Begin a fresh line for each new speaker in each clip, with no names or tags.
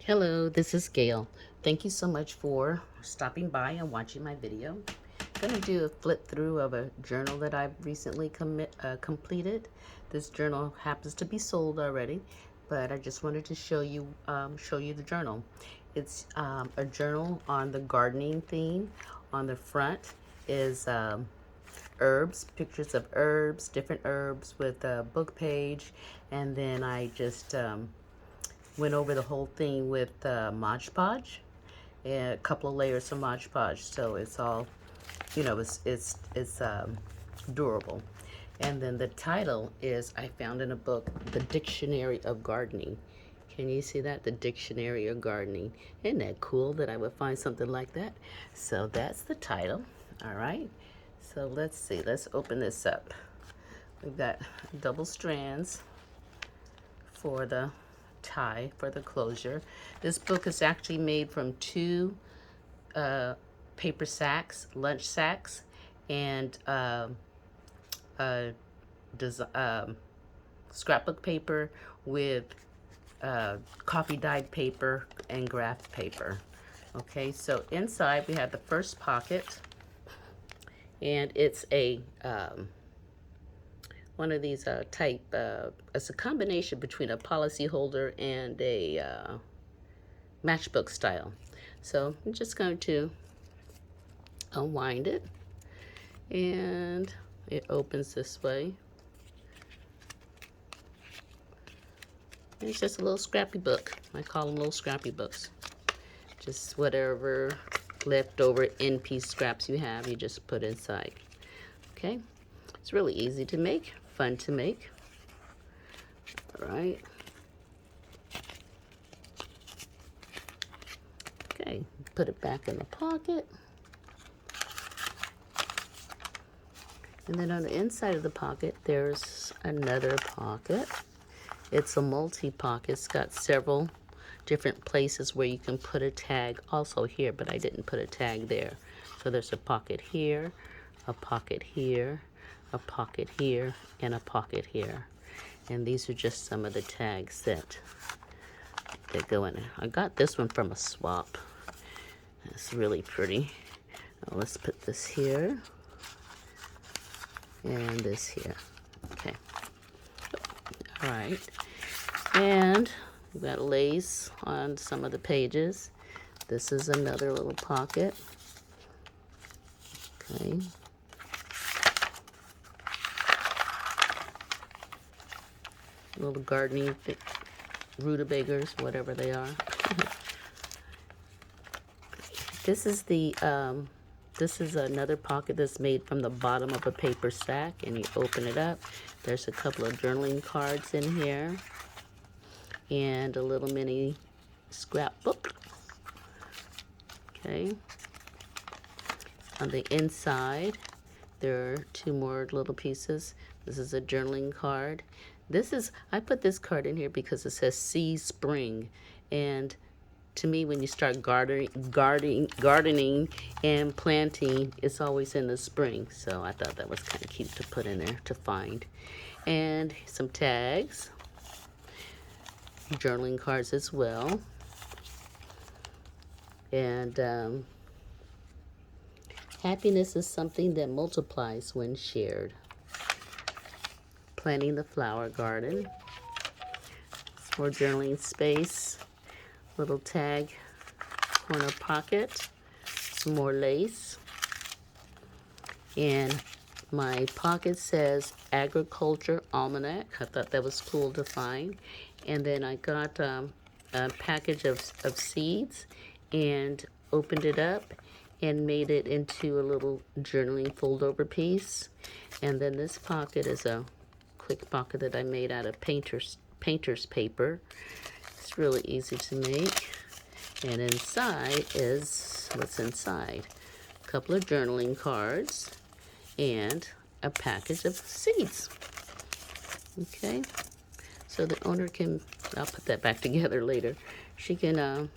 Hello, this is Gail. Thank you so much for stopping by and watching my video. I'm going to do a flip through of a journal that I've recently completed. This journal happens to be sold already, but I just wanted to show you the journal. It's a journal on the gardening theme. On the front is herbs, pictures of herbs, different herbs with a book page, and then I just went over the whole thing with Mod Podge and a couple of layers of Mod Podge, so it's all, it's durable. And then the title is, I found in a book, The Dictionary of Gardening. Can you see that? The Dictionary of Gardening. Isn't that cool that I would find something like that? So that's the title. All right. So let's see. Let's open this up. We've got double strands for the tie, for the closure. This book is actually made from two paper sacks, lunch sacks, and scrapbook paper with coffee dyed paper and graph paper. Okay, so inside we have the first pocket, and it's a one of these type, it's a combination between a policy holder and a matchbook style. So I'm just going to unwind it, and it opens this way. And it's just a little scrappy book. I call them little scrappy books. Just whatever leftover in-piece scraps you have, you just put inside. Okay, it's really easy to make, fun to make. All right. Okay, put it back in the pocket. And then on the inside of the pocket, there's another pocket. It's a multi-pocket. It's got several different places where you can put a tag. Also here, but I didn't put a tag there. So there's a pocket here, a pocket here, a pocket here, and a pocket here. And these are just some of the tags that go in. I got this one from a swap. It's really pretty. Now let's put this here and this here. Okay. All right. And we've got lace on some of the pages. This is another little pocket. Okay. Little gardening rutabagas, whatever they are. This is another pocket that's made from the bottom of a paper sack, and you open it up. There's a couple of journaling cards in here, and a little mini scrapbook. Okay. On the inside, there are two more little pieces. This is a journaling card. I put this card in here because it says See Spring, and to me, when you start gardening and planting, it's always in the spring. So I thought that was kind of cute to put in there to find. And some tags, journaling cards as well. And happiness is something that multiplies when shared. Planting the flower garden. Some more journaling space. Little tag, corner pocket, some more lace, and my pocket says Agriculture Almanac. I thought that was cool to find. And then I got a package of seeds and opened it up and made it into a little journaling fold-over piece. And then this pocket is a quick pocket that I made out of painter's paper. It's really easy to make. And inside is what's inside. A couple of journaling cards and a package of seeds. Okay, so the owner can, I'll put that back together later. She can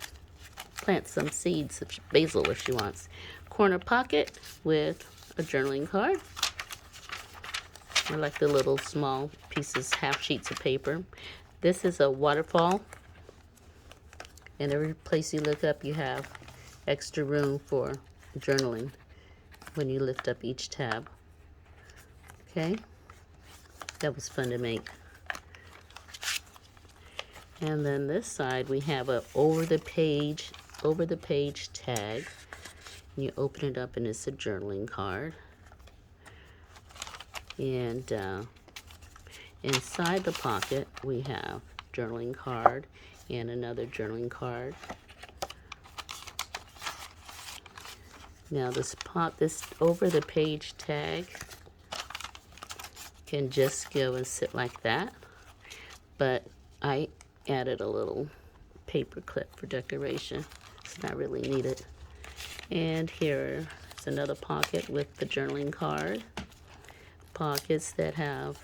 plant some seeds of basil if she wants. Corner pocket with a journaling card. I like the little small pieces, half sheets of paper. This is a waterfall, And every place you look up, you have extra room for journaling when you lift up each tab. Okay? That was fun to make. And then this side, we have a over the page tag. And you open it up and it's a journaling card. And inside the pocket, we have journaling card and another journaling card. Now this over the page tag can just go and sit like that, but I added a little paper clip for decoration. It's not really needed. And here is another pocket with the journaling card. Pockets that have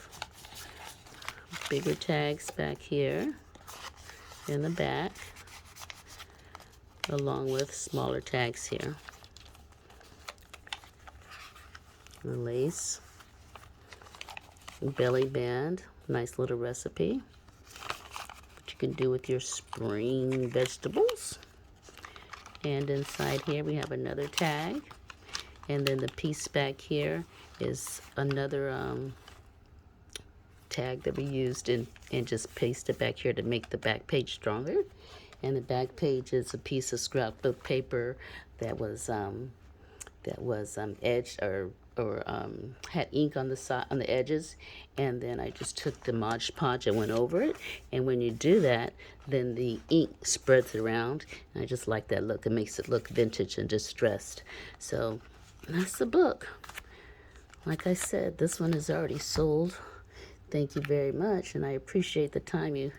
bigger tags back here in the back, along with smaller tags here. The lace, belly band, nice little recipe. What you can do with your spring vegetables. And inside here we have another tag. And then the piece back here is another tag that we used and just pasted back here to make the back page stronger. And the back page is a piece of scrapbook paper that was edged or had ink on the side, on the edges, and then I just took the Mod Podge and went over it. And when you do that, then the ink spreads around, and I just like that look. It makes it look vintage and distressed. So that's the book. Like I said, this one is already sold. Thank you very much, and I appreciate the time you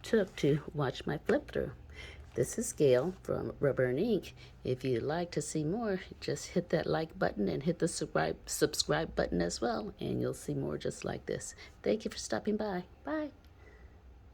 took to watch my flip through. This is Gail from Rubber and Ink. If you'd like to see more, just hit that like button and hit the subscribe button as well, and you'll see more just like this. Thank you for stopping by. Bye.